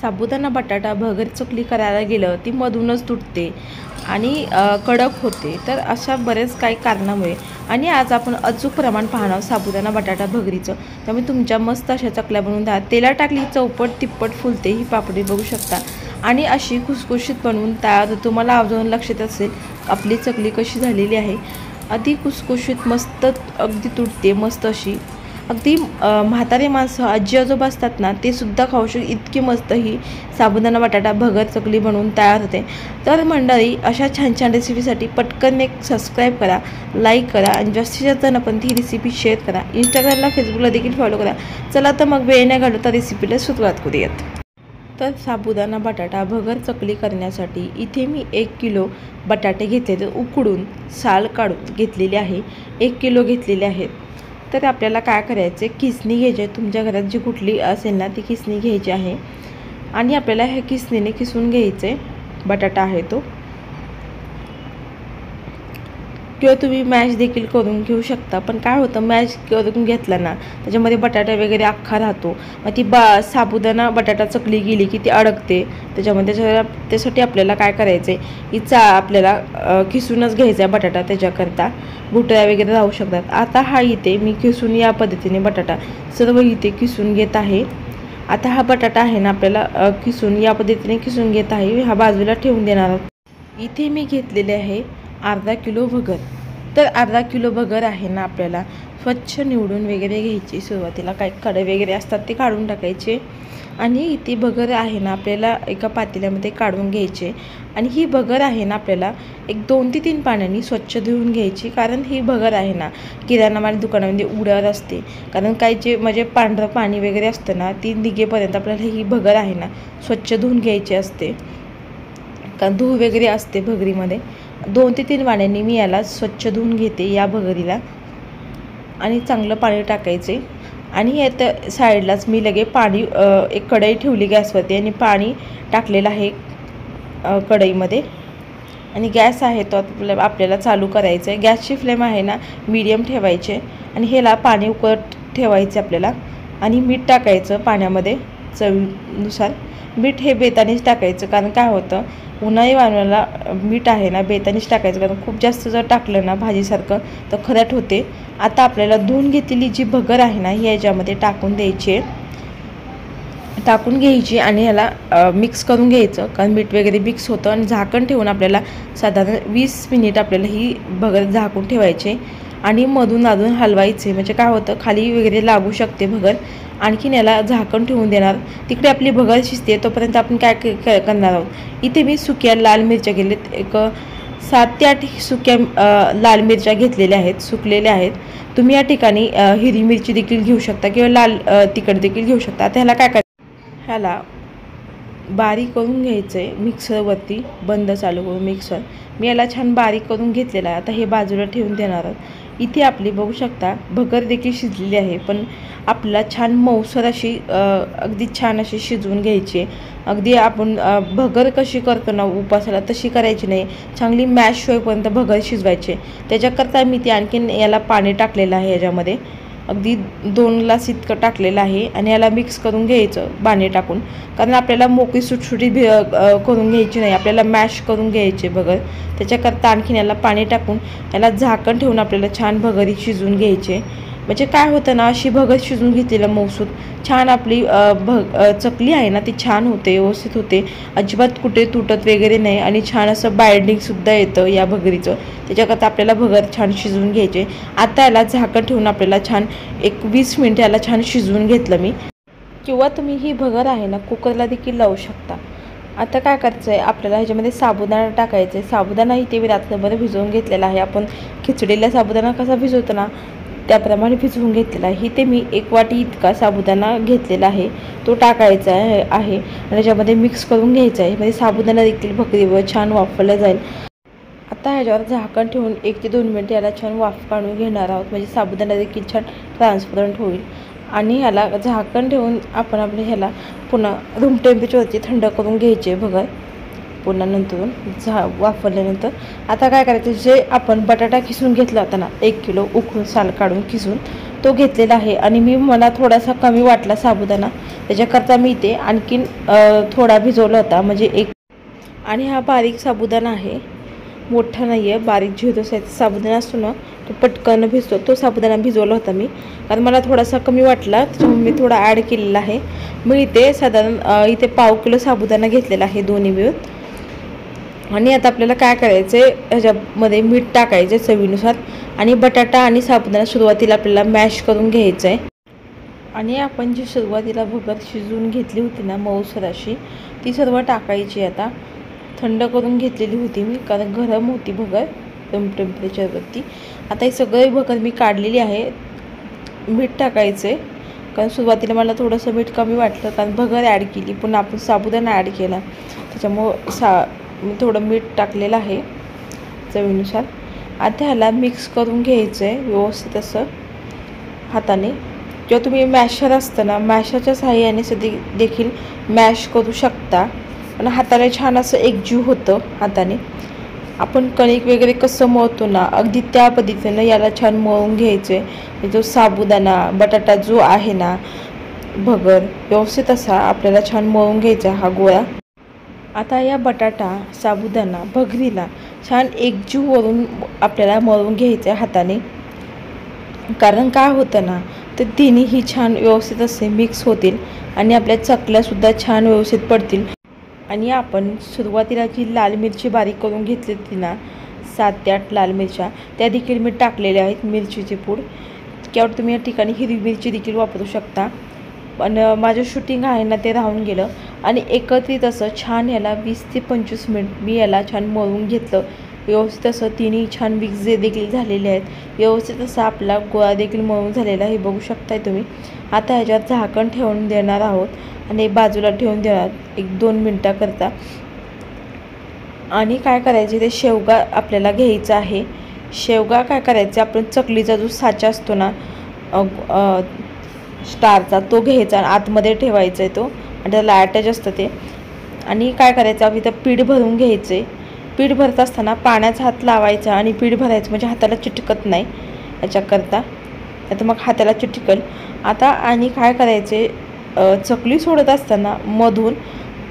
साबुदाणा बटाटा भगर चकली करायला गेलं ती मधूनच तुटते आणि कडक होते। तर अशा बरेच काही कारणामुळे आणि आज आपण अचूक प्रमाण पाहणार आहोत साबुदाणा बटाटा भगरीचं। त्यामुळे तुमच्या मस्त अशा चकल्या बनवून द्या। तेलात टाकली चौपट तिप्पट फुलते ही पापडी बघू शकता आणि अशी खुसखुशीत बनवून तयार। तुम्हाला अजून लक्षात असेल आपली चकली कशी झालेली आहे, अगदी खुसखुशीत मस्त अगदी तुटते मस्त अशी। अगदी म्हातारे माणसं आजी आजोबा असतात ना ते सुद्धा खाऊ शकतात, इतकी मस्त ही साबुदाणा बटाटा भगर चकली बनवून तयार होते। तर मंडळी अशा छान छान रेसिपीसाठी पटकन एक सबस्क्राईब करा, लाईक करा आणि जास्तीत जास्त जणांना ही रेसिपी शेअर करा। इंस्टाग्रामला फेसबुकला देखील फॉलो करा। चला तर मग वेळ न घालवता रेसिपीला सुरुवात करूयात। तर साबुदाणा बटाटा भगर चकली करण्यासाठी इथे मी 1 किलो बटाटे घेतले, उकडून साल काढून घेतलेले आहे। 1 किलो घेतलेले आहेत। तर आपल्याला काय करायचे, किसणी घ्यायची आहे। तुमच्या घरात जी कुठली असेल ना ती किसणी घ्यायची आहे आणि आपल्याला ह्या किसणीने किसून घ्यायचे बटाटा आहे तो, किंवा तुम्ही मॅश देखील करून घेऊ शकता। पण काय होतं मॅश करून घेतला ना त्याच्यामध्ये बटाटा वगैरे अख्खा राहतो, मग ती साबुदाणा बटाटा चकली गेली की ती अडकते त्याच्यामध्ये। त्यासाठी आपल्याला काय करायचे, हिचा आपल्याला किसूनच घ्यायचा बटाटा, त्याच्याकरता गुठळ्या वगैरे राहू शकतात। आता हा इथे मी किसून या पद्धतीने बटाटा सर्व इथे किसून घेत आहे। आता हा बटाटा आहे ना आपल्याला किसून या पद्धतीने किसून घेत आहे, हा बाजूला ठेवून देणार आहोत। इथे मी घेतलेले आहे अर्धा किलो भगर। तर अर्धा किलो भगर आहे ना आपल्याला स्वच्छ निवडून वगैरे घ्यायची। सुरुवातीला काही कडे वगैरे असतात ते काढून टाकायचे आणि इथे भगर आहे ना आपल्याला एका पातेल्यामध्ये काढून घ्यायचे आणि ही भगर आहे ना आपल्याला एक 2 ते 3 पाण्याने स्वच्छ धुवून घ्यायची। कारण ही भगर आहे ना किराणा माल दुकानामध्ये उडत असते, कारण काही जे म्हणजे पांढरं पाणी वगैरे असतं ना ती निघेपर्यंत आपल्याला ही भगर आहे ना स्वच्छ धुवून घ्यायची असते, कारण धूळ वगैरे असते भगरीमध्ये। 2 ते 3 पाण्याने मी याला स्वच्छ धुवून घेते या भगरीला आणि चांगलं पाणी टाकायचे। आणि यात साईडलाच मी लगे पाणी एक कढई ठेवली गॅसवरती आणि पाणी टाकलेलं आहे कढईमध्ये आणि गॅस आहे तो आपल्याला चालू करायचा आहे। गॅसची फ्लेम आहे ना मीडियम ठेवायचे आणि ह्याला पाणी उकळत ठेवायचे आपल्याला आणि मीठ टाकायचं पाण्यामध्ये चवीनुसार। मीठ हे बेतानेच टाकायचं, कारण काय होतं उन्हाळी वाण्याला मीठ आहे ना बेतानेच टाकायचं, कारण खूप जास्त जर टाकलं ना भाजीसारखं तर खरट होते। आता आपल्याला धुवून घेतलेली जी भगर आहे ना ही याच्यामध्ये टाकून द्यायची, टाकून घ्यायची आणि ह्याला मिक्स करून घ्यायचं, कारण मीठ वगैरे मिक्स होतं। आणि झाकण ठेवून आपल्याला साधारण 20 मिनिट आपल्याला ही भगर झाकून ठेवायचे आणि मधून अधून हलवायचे, म्हणजे काय होतं खाली वगैरे लागू शकते भगर। आणखीन याला झाकण ठेवून देणार, तिकडे आपली भगर शिजते तोपर्यंत आपण काय करणार आहोत। इथे मी सुक्या लाल मिरच्या घेतल्यात, एक 7 ते 8 सुक्या लाल मिरच्या घेतलेल्या आहेत, सुकलेल्या आहेत। तुम्ही या ठिकाणी हिरवी मिरची देखील घेऊ शकता किंवा लाल तिखट देखील घेऊ शकता। आता ह्याला काय करायचं, ह्याला बारीक करून घ्यायचं आहे मिक्सरवरती, बंद चालू करून मिक्सर। मी याला छान बारीक करून घेतलेला आहे। आता हे बाजूला ठेवून देणार आहोत। इथे आपली बघू शकता भगर देखील शिजलेली आहे, पण आपल्याला छान मऊसर अशी अगदी छान अशी शिजवून घ्यायची। अगदी आपण भगर कशी करतो ना उपासाला तशी करायची नाही, चांगली मॅश होईपर्यंत भगर शिजवायचे। त्याच्याकरता मी ती आणखीन याला पाणी टाकलेलं आहे, याच्यामध्ये अगदी 2 ग्लास इतकं टाकलेलं आहे आणि याला मिक्स करून घ्यायचं पाणी टाकून, कारण आपल्याला मोकळी सुटसुटीत करून घ्यायची नाही, आपल्याला मॅश करून घ्यायचे भगर। त्याच्याकरता आणखीन याला पाणी टाकून याला झाकण ठेवून आपल्याला छान भगरी शिजवून घ्यायचे। म्हणजे काय होतं ना अशी भगर शिजवून घेतलेलं मऊसूद छान आपली चकली आहे ना ती छान होते, व्यवस्थित होते, अजिबात कुठे तुटत वगैरे नाही आणि छान असं बाइंडिंगसुद्धा येतं या भगरीचं। त्याच्याकरता आपल्याला भगर छान शिजवून घ्यायचे। आता याला झाकण ठेवून आपल्याला छान एक 20 मिनिट याला छान शिजवून घेतलं मी, किंवा तुम्ही ही भगर आहे ना कुकरला देखील लावू शकता। आता काय करायचं आहे, आपल्याला ह्याच्यामध्ये साबुदाणा टाकायचा आहे। साबुदाणा इथे मी रात्रभर भिजवून घेतलेला आहे, आपण खिचडीला साबुदाणा कसा भिजवतो ना त्याप्रमाणे भिजवून घेतलेला आहे। इथे मी 1 वाटी इतका साबुदाणा घेतलेला आहे, तो टाकायचा आहे आणि त्याच्यामध्ये मिक्स करून घ्यायचा आहे, म्हणजे साबुदाणा देखील भगरीवर छान वाफवला जाईल। आता ह्याच्यावर झाकण ठेवून 1 ते 2 मिनिट याला छान वाफ काढून घेणार आहोत, म्हणजे साबुदाणा देखील छान ट्रान्सपरंट होईल। आणि ह्याला झाकण ठेवून आपण आपल्या ह्याला पुन्हा रूम टेम्परेचरवरती थंड करून घ्यायचे भगर पुन्हा नंतरून वाफरल्यानंतर। आता काय करायचं, जे आपण बटाटा किसून घेतला होता ना 1 किलो उकळून साल काढून किसून तो घेतलेला आहे आणि मला थोडासा कमी वाटला साबुदाणा, त्याच्याकरता मी इथे आणखीन थोडा भिजवला होता, म्हणजे एक. आणि हा बारीक साबुदाणा आहे, मोठा नाही आहे, बारीक झिरो साईज साबुदाणा असतो ना, तो पटकन भिजतो. तो साबुदाणा भिजवला होता मी, कारण मला थोडासा कमी वाटला, त्याच्यामुळे मी थोडा ॲड केलेला आहे. मी इथे साधारण इथे पाव किलो साबुदाणा घेतलेला आहे दोन्ही मिळून. आणि आता आपल्याला काय करायचं आहे, ह्याच्यामध्ये मीठ टाकायचं आहे चवीनुसार. आणि बटाटा आणि साबुदाणा सुरुवातीला आपल्याला मॅश करून घ्यायचं आहे. आणि आपण जी सुरुवातीला भगर शिजवून घेतली होती ना मऊसर अशी, ती सर्व टाकायची. आता थंड करून घेतलेली होती मी, कारण गरम होती भगर टेम्परेचरवरती. आता ही सगळी भगर मी काढलेली आहे. मीठ टाकायचं आहे, कारण सुरुवातीला मला थोडंसं मीठ कमी वाटलं, कारण भगर ॲड केली, पुन्हा आपण साबुदाणा ॲड केला, त्याच्यामुळं मी थोडं मीठ टाकलेलं आहे चवीनुसार. आता ह्याला मिक्स करून घ्यायचं आहे व्यवस्थित असं हाताने. जेव्हा तुम्ही मॅशर असतं ना, मॅशरच्या साहाय्याने देखील मॅश करू शकता, पण हाताने छान असं एकजीव होतं. हाताने आपण कणिक वगैरे कसं मळतो ना, अगदी त्या पद्धतीनं याला छान मळून घ्यायचं आहे. जो साबुदाणा बटाटा जो आहे ना, भगर व्यवस्थित असा आपल्याला छान मळून घ्यायचा हा गोळा. आता या बटाटा साबुदाणा भगरीला छान एकजीव वरून आपल्याला मळून घ्यायचं आहे हाताने, कारण काय होतं ना, तर तिन्हीही छान व्यवस्थित असे मिक्स होतील आणि आपल्या चकल्यासुद्धा छान व्यवस्थित पडतील. आणि आपण सुरुवातीला जी लाल मिरची बारीक करून घेतली होती ना, 7 ते 8 लाल मिरच्या, त्या देखील मी टाकलेल्या आहेत. मिरचीची पूड किंवा तुम्ही या ठिकाणी हिरवी मिरची देखील वापरू शकता, पण माझं शूटिंग आहे ना ते राहून गेलं. आणि एकत्रित असं छान याला 20 ते 25 मिनिट मी याला छान मळून घेतलं व्यवस्थित असं. तिन्ही छान मिक्स देखील झालेले आहेत, व्यवस्थित असा आपला गोळा देखील मळून झालेला आहे, बघू शकताय तुम्ही. आता ह्याच्यावर झाकण ठेवून देणार आहोत आणि बाजूला ठेवून देणार 1-2 मिनटाकरता. आणि काय करायचे, ते शेवगा आपल्याला घ्यायचा आहे. शेवगा काय करायचे, आपण चकलीचा जो साचा असतो ना स्टारचा, तो घ्यायचा, आतमध्ये ठेवायचा आहे तो, आणि त्याला अटॅच असतं ते. आणि काय करायचं, इथं पीठ भरून घ्यायचं आहे. पीठ भरत असताना पाण्याचा हात लावायचा आणि पीठ भरायचं, म्हणजे हाताला चिटकत नाही याच्याकरता, तर मग हाताला चिटकल. आता आणि काय करायचे, चकली सोडत असताना मधून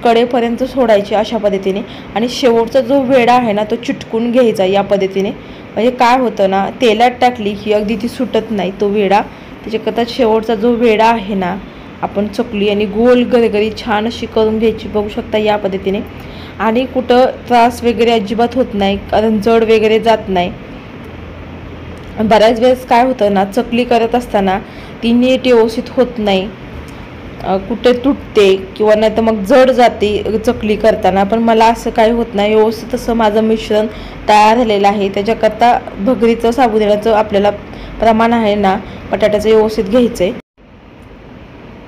कडेपर्यंत सोडायची अशा पद्धतीने. आणि शेवटचा जो वेढा आहे ना, तो चिटकून घ्यायचा या पद्धतीने. म्हणजे काय होतं ना, तेलात टाकली की अगदी ती सुटत नाही तो वेढा. त्याच्याकरता शेवटचा जो वेढा आहे ना, आपण चकली आणि गोल गरगरी छान अशी करून घ्यायची, बघू शकता या पद्धतीने. आणि कुठं त्रास वगैरे अजिबात होत नाही, कारण जड वगैरे जात नाही. बऱ्याच वेळेस काय होतं ना, चकली करत असताना ती नीट व्यवस्थित होत नाही, कुठे तुटते किंवा नाही तर मग जड जाते चकली करताना. पण मला असं काही होत नाही, व्यवस्थित असं माझं मिश्रण तयार झालेलं आहे. त्याच्याकरता भगरीचं साबुदाण्याचं आपल्याला प्रमाण आहे ना, बटाट्याचं व्यवस्थित घ्यायचं आहे.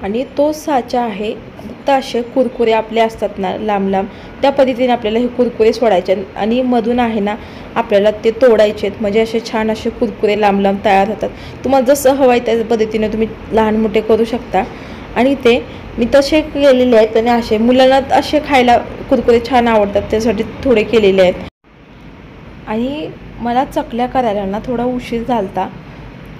आणि तो साचा आहे, फक्त असे कुरकुरे आपले असतात ना लांब लांब, त्या पद्धतीने आपल्याला हे कुरकुरे सोडायचे. आणि मधून आहे ना आपल्याला ते तोडायचे आहेत, म्हणजे असे छान असे कुरकुरे लांब लांब तयार होतात. तुम्हाला जसं हवं आहे त्या पद्धतीने तुम्ही लहान मोठे करू शकता. आणि ते मी तसे केलेले आहेत, आणि असे मुलांना असे खायला कुरकुरे छान आवडतात, त्यासाठी थोडे केलेले आहेत. आणि मला चकल्या करायला ना थोडा उशीर झाला,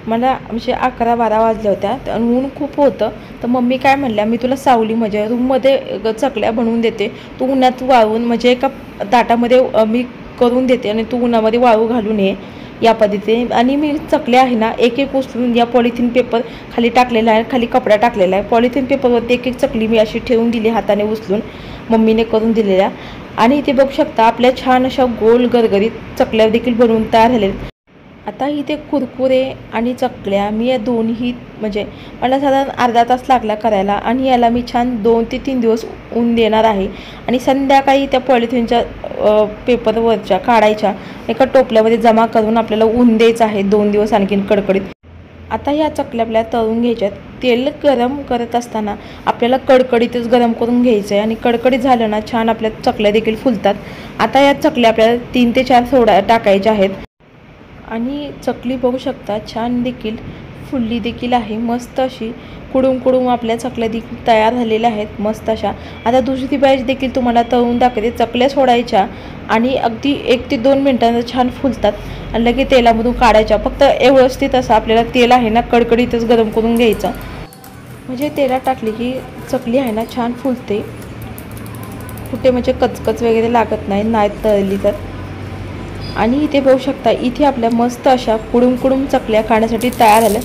मला म्हणजे 11-12 वाजल्या होत्या, आणि ऊन खूप होतं. तर मम्मी काय म्हणल्या, मी तुला सावली म्हणजे रूममध्ये चकल्या बनवून देते, तू उन्हात वाळवून म्हणजे एका ताटामध्ये मी करून देते आणि तू उन्हामध्ये वाळू घालून ये या पद्धतीने. आणि मी चकल्या आहे ना एक एक उचलून या पॉलिथिन पेपर खाली टाकलेला आहे, खाली कपडा टाकलेला आहे. पॉलिथिन पेपरवरती एक एक चकली मी अशी ठेवून दिली, हाताने उचलून मम्मीने करून दिलेल्या. आणि इथे बघू शकता आपल्या छान अशा गोल गरगरीत चकल्या देखील बनवून तयार झालेल्या. आता इथे कुरकुरे आणि चकल्या मी या दोन्ही म्हणजे मला साधारण अर्धा तास लागला करायला. आणि याला मी छान 2 ते 3 दिवस ऊन देणार आहे. आणि संध्याकाळी त्या पॉलिथिनच्या पेपरवरच्या काढायच्या, एका टोपल्यामध्ये जमा करून आपल्याला ऊन द्यायचं आहे 2 दिवस आणखीन कडकडीत. आता या चकल्या आपल्याला तळून घ्यायच्यात. तेल गरम करत असताना आपल्याला कडकडीतच गरम करून घ्यायचं आहे, आणि कडकडीत झालं ना छान आपल्या चकल्या देखील फुलतात. आता या चकल्या आपल्याला 3 ते 4 टाकायच्या आहेत. आणि चकली बघू शकता छान देखील फुलली देखील आहे, मस्त अशी कुडूम कुडूम आपल्या चकल्या देखील तयार झालेल्या आहेत मस्त अशा. आता दुसरी बॅच देखील तुम्हाला तळून दाखवते. चकल्या सोडायच्या आणि अगदी 1 ते 2 मिनिटांत छान फुलतात आणि लगेच तेलामधून काढायच्या. फक्त व्यवस्थित असं आपल्याला तेल आहे ना कडकडीतच गरम करून घ्यायचं, म्हणजे तेलात टाकली की चकली आहे ना छान फुलते, कुठे म्हणजे कचकच वगैरे लागत नाही तळली तर. आणि इथे बघू शकता, इथे आपल्या मस्त अशा कुडूम कुडूम चकल्या खाण्यासाठी तयार झाल्या.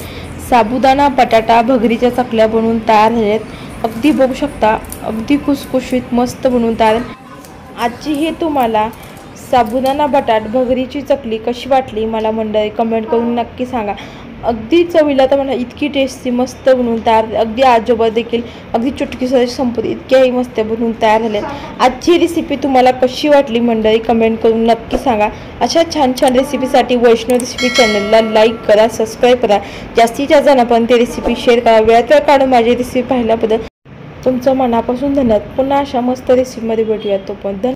साबुदाणा बटाटा भगरीच्या चकल्या बनवून तयार झाल्या आहेत. अगदी बघू शकता, अगदी खुसखुशीत मस्त बनवून तयार. आजची ही तुम्हाला साबुदाणा बटाट भगरीची चकली कशी वाटली मला मंडळी कमेंट करून नक्की सांगा. अगदी चवीला तर मला इतकी टेस्टी मस्त बनवून तयार, अगदी आजोबा देखील अगदी चुटकीसह संपत इतक्याही मस्त बनवून तयार झाल्या. आजची रेसिपी तुम्हाला कशी वाटली मंडळी कमेंट करून नक्की सांगा. अशा छान छान रेसिपीसाठी वैष्णव रेसिपी चॅनलला लाईक करा, सबस्क्राईब करा, जास्तीत जास्त जणांपर्यंत रेसिपी शेअर करा. वेळात वेळ काढून माझी रेसिपी पाहिल्याबद्दल तुमचं मनापासून धन्यवाद. पुन्हा अशा मस्त रेसिपीमध्ये भेटूया. तोपर्यंत